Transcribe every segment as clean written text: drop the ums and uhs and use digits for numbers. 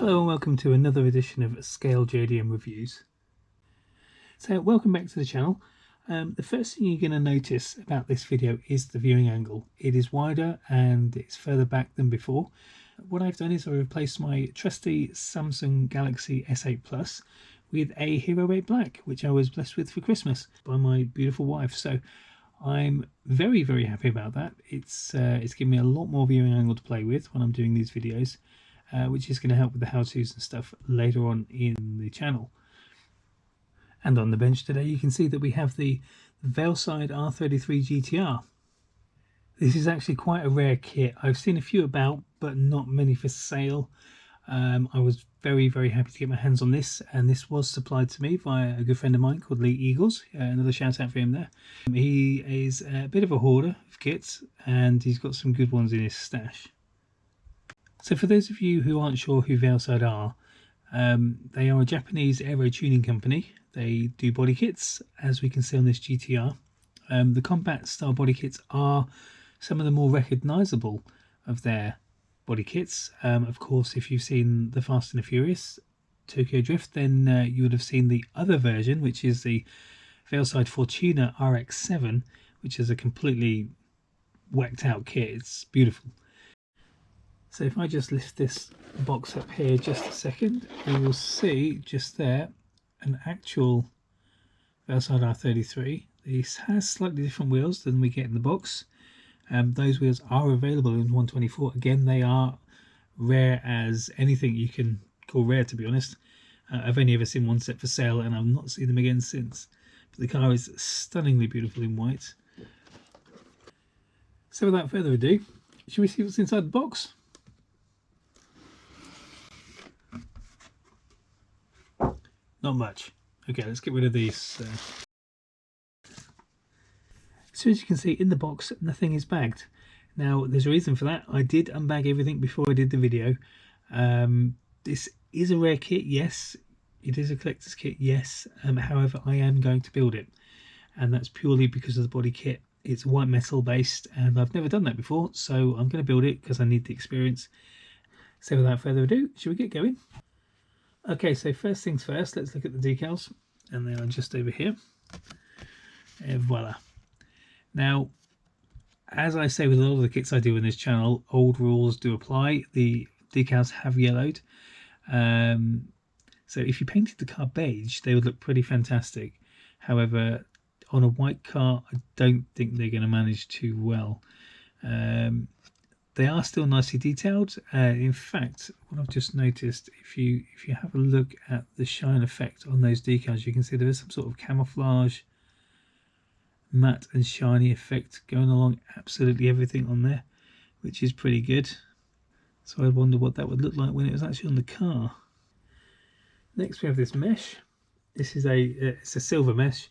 Hello and welcome to another edition of Scale JDM Reviews. So welcome back to the channel. The first thing you're going to notice about this video is the viewing angle. It is wider and it's further back than before. What I've done is I've replaced my trusty Samsung Galaxy S8 Plus with a Hero 8 Black, which I was blessed with for Christmas by my beautiful wife. So I'm very happy about that. It's given me a lot more viewing angle to play with when I'm doing these videos. Which is going to help with the how-tos and stuff later on in the channel. And on the bench today you can see that we have the Veilside R33 GTR. This is actually quite a rare kit. I've seen a few about, but not many for sale. I was very happy to get my hands on this, and this was supplied to me by a good friend of mine called Lee Eagles. Another shout out for him there. He is a bit of a hoarder of kits, and he's got some good ones in his stash. So for those of you who aren't sure who Veilside are, they are a Japanese aero tuning company. They do body kits, as we can see on this GTR. The combat style body kits are some of the more recognisable of their body kits. Of course, if you've seen the Fast and the Furious Tokyo Drift, then you would have seen the other version, which is the Veilside Fortuna RX-7, which is a completely whacked out kit. It's beautiful. So if I just lift this box up here just a second, you will see just there an actual Veilside R33. This has slightly different wheels than we get in the box. Those wheels are available in 124. Again, they are rare as anything you can call rare, to be honest. I've only ever seen one set for sale and I've not seen them again since. But the car is stunningly beautiful in white. So without further ado, should we see what's inside the box? Not much. Okay, let's get rid of these. So as you can see in the box, nothing is bagged. Now there's a reason for that. I did unbag everything before I did the video. This is a rare kit, yes. It is a collector's kit, yes. However, I am going to build it, and that's purely because of the body kit. It's white metal based, and I've never done that before, so I'm going to build it because I need the experience. So without further ado, should we get going? Okay, so first things first, let's look at the decals, and they are just over here. And voila. Now, as I say with a lot of the kits I do in this channel, old rules do apply. The decals have yellowed. So if you painted the car beige, they would look pretty fantastic. However, on a white car, I don't think they're going to manage too well. They are still nicely detailed. In fact, what I've just noticed, if you have a look at the shine effect on those decals, you can see there is some sort of camouflage, matte and shiny effect going along absolutely everything on there, which is pretty good. So I wonder what that would look like when it was actually on the car. Next we have this mesh. This is it's a silver mesh.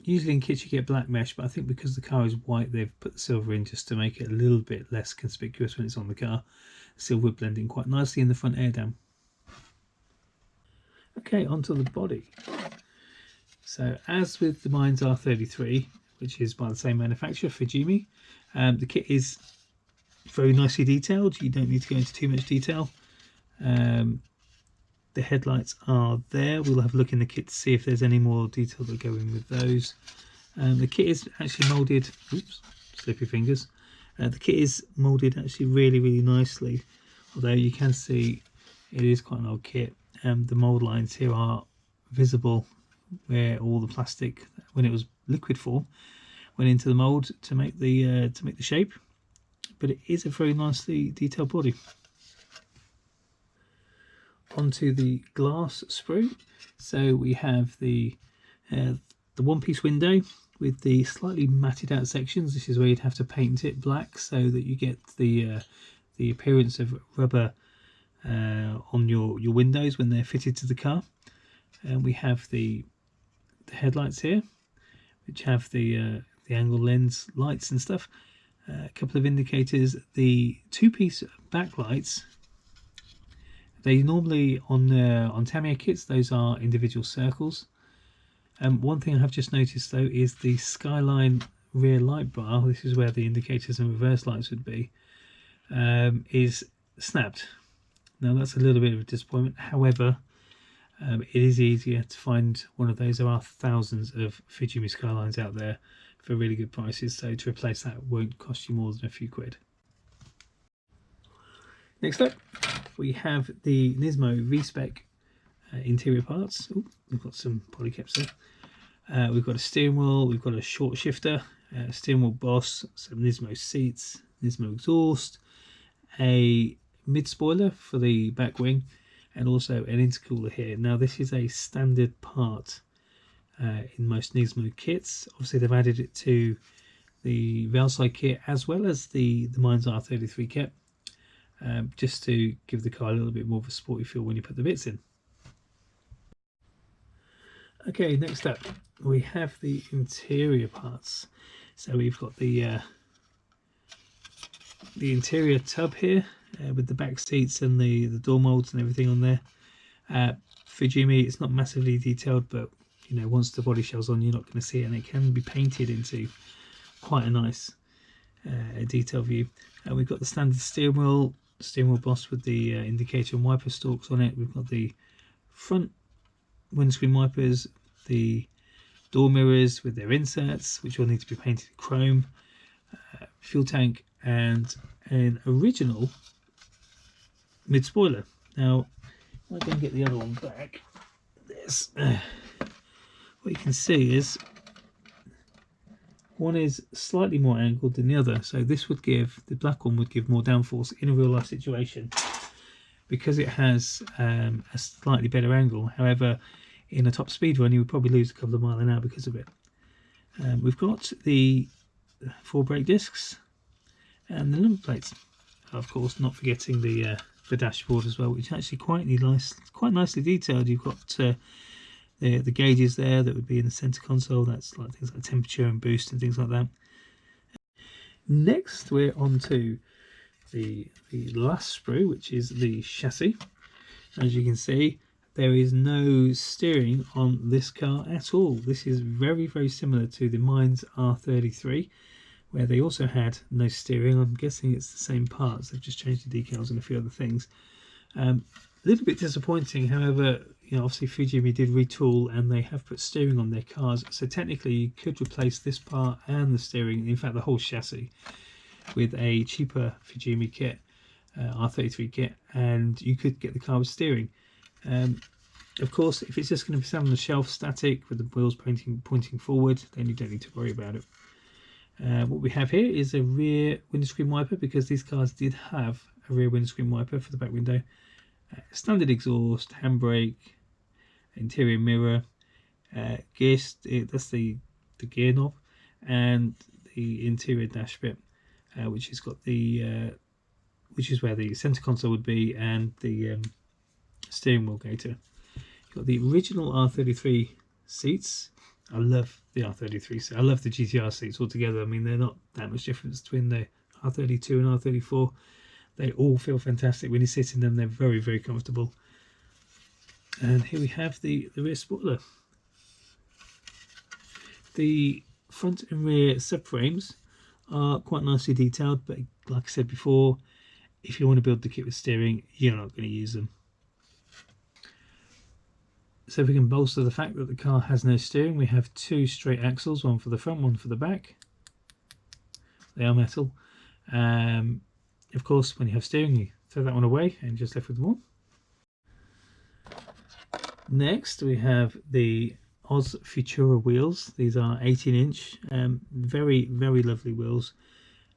Usually in kits you get black mesh, but I think because the car is white, they've put the silver in just to make it a little bit less conspicuous when it's on the car. The silver would blend in quite nicely in the front air dam. Okay, onto the body. So as with the Mines R33, which is by the same manufacturer, Fujimi, the kit is very nicely detailed. You don't need to go into too much detail. The headlights are there. We'll have a look in the kit to see if there's any more detail that go in with those. The kit is actually moulded, oops, slippy fingers. The kit is moulded actually really nicely, although you can see it is quite an old kit. The mould lines here are visible where all the plastic, when it was liquid form, went into the mould to make the shape. But it is a very nicely detailed body. Onto the glass sprue. So we have the one-piece window with the slightly matted out sections. This is where you'd have to paint it black so that you get the appearance of rubber on your windows when they're fitted to the car. And we have the headlights here, which have the angle lens lights and stuff. A couple of indicators. The two-piece backlights, they normally on Tamiya kits, those are individual circles. One thing I have just noticed though is the Skyline rear light bar, this is where the indicators and reverse lights would be, is snapped. Now that's a little bit of a disappointment. However, it is easier to find one of those. There are thousands of Fujimi Skylines out there for really good prices, so to replace that won't cost you more than a few quid. Next up, we have the Nismo Respec interior parts. Ooh, we've got some polycaps there. We've got a steering wheel, we've got a short shifter, steering wheel boss, some Nismo seats, Nismo exhaust, a mid spoiler for the back wing, and also an intercooler here. Now this is a standard part in most Nismo kits. Obviously they've added it to the Veilside kit as well as the Mines R33 kit, just to give the car a little bit more of a sporty feel when you put the bits in. Okay, next up we have the interior parts. So we've got the interior tub here with the back seats and the door molds and everything on there. Fujimi, it's not massively detailed, but you know, once the body shell's on, you're not going to see it, and it can be painted into quite a nice detail view. We've got the standard steering wheel boss with the indicator and wiper stalks on it. We've got the front windscreen wipers, the door mirrors with their inserts, which will need to be painted chrome, fuel tank, and an original mid spoiler. Now, if I can get the other one back, there's what you can see is one is slightly more angled than the other, so this would give, the black one would give more downforce in a real life situation because it has a slightly better angle. However, in a top speed run you would probably lose a couple of miles an hour because of it. We've got the 4 brake discs and the number plates, of course, not forgetting the dashboard as well, which is actually quite nicely detailed. You've got the gauges there that would be in the center console. That's like things like temperature and boost and things like that. Next we're on to the last sprue, which is the chassis. As you can see, there is no steering on this car at all. This is very, very similar to the Mines R33, where they also had no steering. I'm guessing it's the same parts, they've just changed the decals and a few other things. A little bit disappointing, however, you know, obviously Fujimi did retool and they have put steering on their cars, so technically you could replace this part and the steering, in fact the whole chassis, with a cheaper Fujimi kit, R33 kit, and you could get the car with steering. Of course, if it's just going to be sat on the shelf static with the wheels pointing forward, then you don't need to worry about it. What we have here is a rear windscreen wiper, because these cars did have a rear windscreen wiper for the back window. Standard exhaust, handbrake, interior mirror, gear, that's the gear knob, and the interior dash bit, which has got the which is where the center console would be, and the steering wheel gaiter. You've got the original R33 seats. I love the R33 seats. I love the GTR seats altogether. I mean, they're not that much difference between the R32 and R34. They all feel fantastic when you sit in them. They're very, very comfortable. And here we have the rear spoiler. The front and rear subframes are quite nicely detailed, but like I said before, if you want to build the kit with steering, you're not going to use them. So if we can bolster the fact that the car has no steering, we have 2 straight axles, one for the front, one for the back. They are metal. Of course, when you have steering, you throw that one away and just left with one. Next, we have the Oz Futura wheels. These are 18-inch, very, very lovely wheels.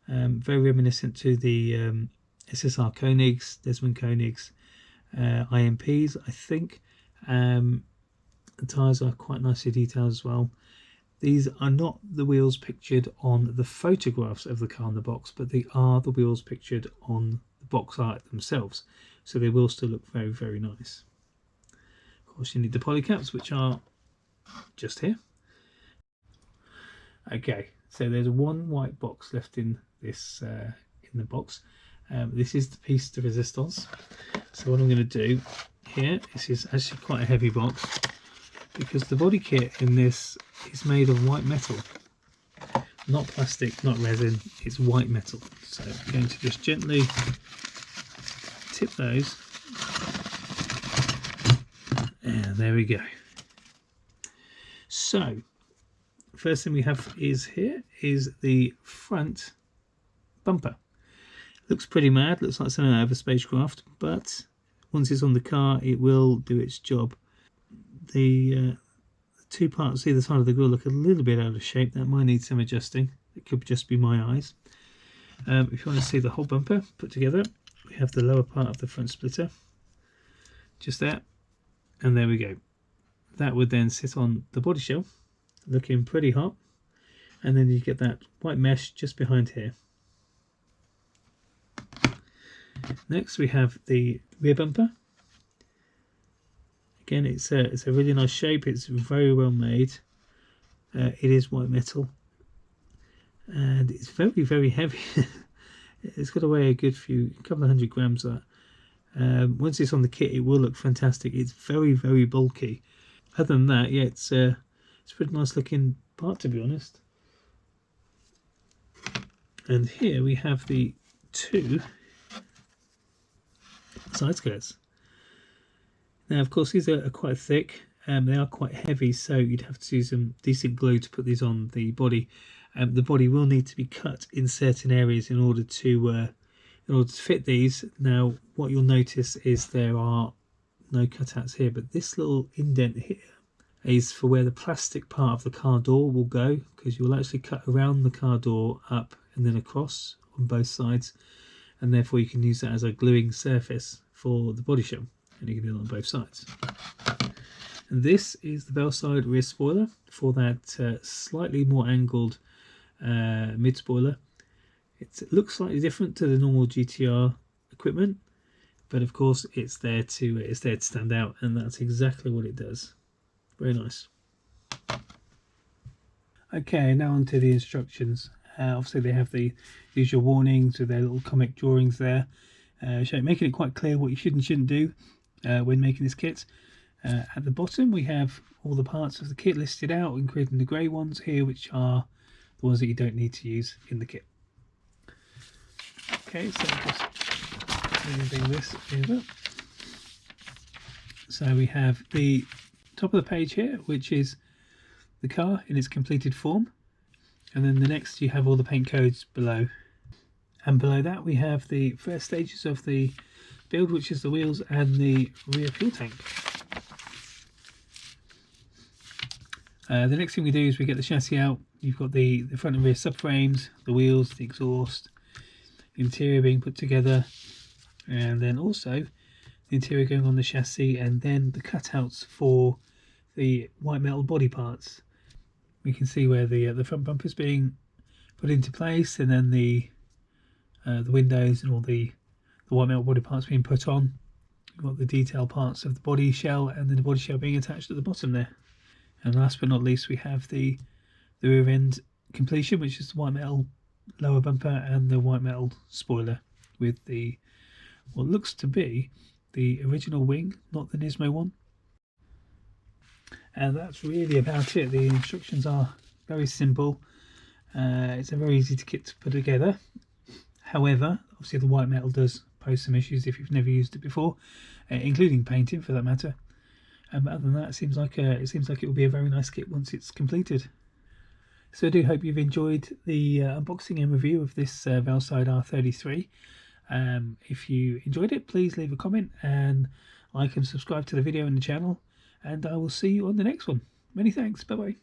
Very reminiscent to the SSR Koenigs, Desmond Koenigs, IMPs, I think. The tyres are quite nicely detailed as well. These are not the wheels pictured on the photographs of the car in the box, but they are the wheels pictured on the box art themselves, so they will still look very, very nice. Of course, you need the polycaps, which are just here. Okay, so there's one white box left in this in the box. This is the piece de resistance. So what I'm going to do here, this is actually quite a heavy box, because the body kit in this is made of white metal, not plastic, not resin, it's white metal. So I'm going to just gently tip those And there we go. So first thing we have is the front bumper. Looks pretty mad, looks like something out of a spacecraft, but once it's on the car it will do its job. The two parts either side of the grille look a little bit out of shape. That might need some adjusting. It could just be my eyes. If you want to see the whole bumper put together, we have the lower part of the front splitter, just there, and there we go. That would then sit on the body shell, looking pretty hot, and then you get that white mesh just behind here. Next we have the rear bumper. Again, it's a really nice shape. It's very well made. It is white metal, and it's very, very heavy. It's got to weigh a good couple of 100 grams. That once it's on the kit, it will look fantastic. It's very, very bulky. Other than that, yeah, it's a pretty nice looking part, to be honest. And here we have the two side skirts. Now, of course, these are quite thick. They are quite heavy, so you'd have to use some decent glue to put these on the body. The body will need to be cut in certain areas in order to fit these. Now, what you'll notice is there are no cutouts here, but this little indent here is for where the plastic part of the car door will go, because you'll actually cut around the car door up and then across on both sides, and therefore you can use that as a gluing surface for the body shell. And you can do it on both sides. And this is the Veilside rear spoiler for that slightly more angled mid spoiler. It looks slightly different to the normal GTR equipment, but of course it's there to stand out, and that's exactly what it does. Very nice. Okay, now on to the instructions. Obviously they have the usual warnings with their little comic drawings there, making it quite clear what you should and shouldn't do when making this kit. At the bottom we have all the parts of the kit listed out, including the grey ones here, which are the ones that you don't need to use in the kit. Okay, so just moving this over. So we have the top of the page here, which is the car in its completed form, and then the next you have all the paint codes below, and below that we have the first stages of the build, which is the wheels and the rear fuel tank. The next thing we do is we get the chassis out. You've got the front and rear subframes, the wheels, the exhaust, the interior being put together, and then also the interior going on the chassis, and then the cutouts for the white metal body parts. We can see where the front bumper is being put into place, and then the windows and all the white metal body parts being put on. We've got the detail parts of the body shell, and then the body shell being attached at the bottom there. And last but not least, we have the rear end completion, which is the white metal lower bumper and the white metal spoiler with the what looks to be the original wing, not the Nismo one. And that's really about it. The instructions are very simple. It's a very easy kit to put together. However, obviously the white metal does pose some issues if you've never used it before, including painting for that matter. But other than that, it seems like it will be a very nice kit once it's completed. So I do hope you've enjoyed the unboxing and review of this Veilside R33. If you enjoyed it, please leave a comment and like and subscribe to the video and the channel, and I will see you on the next one. Many thanks. Bye bye.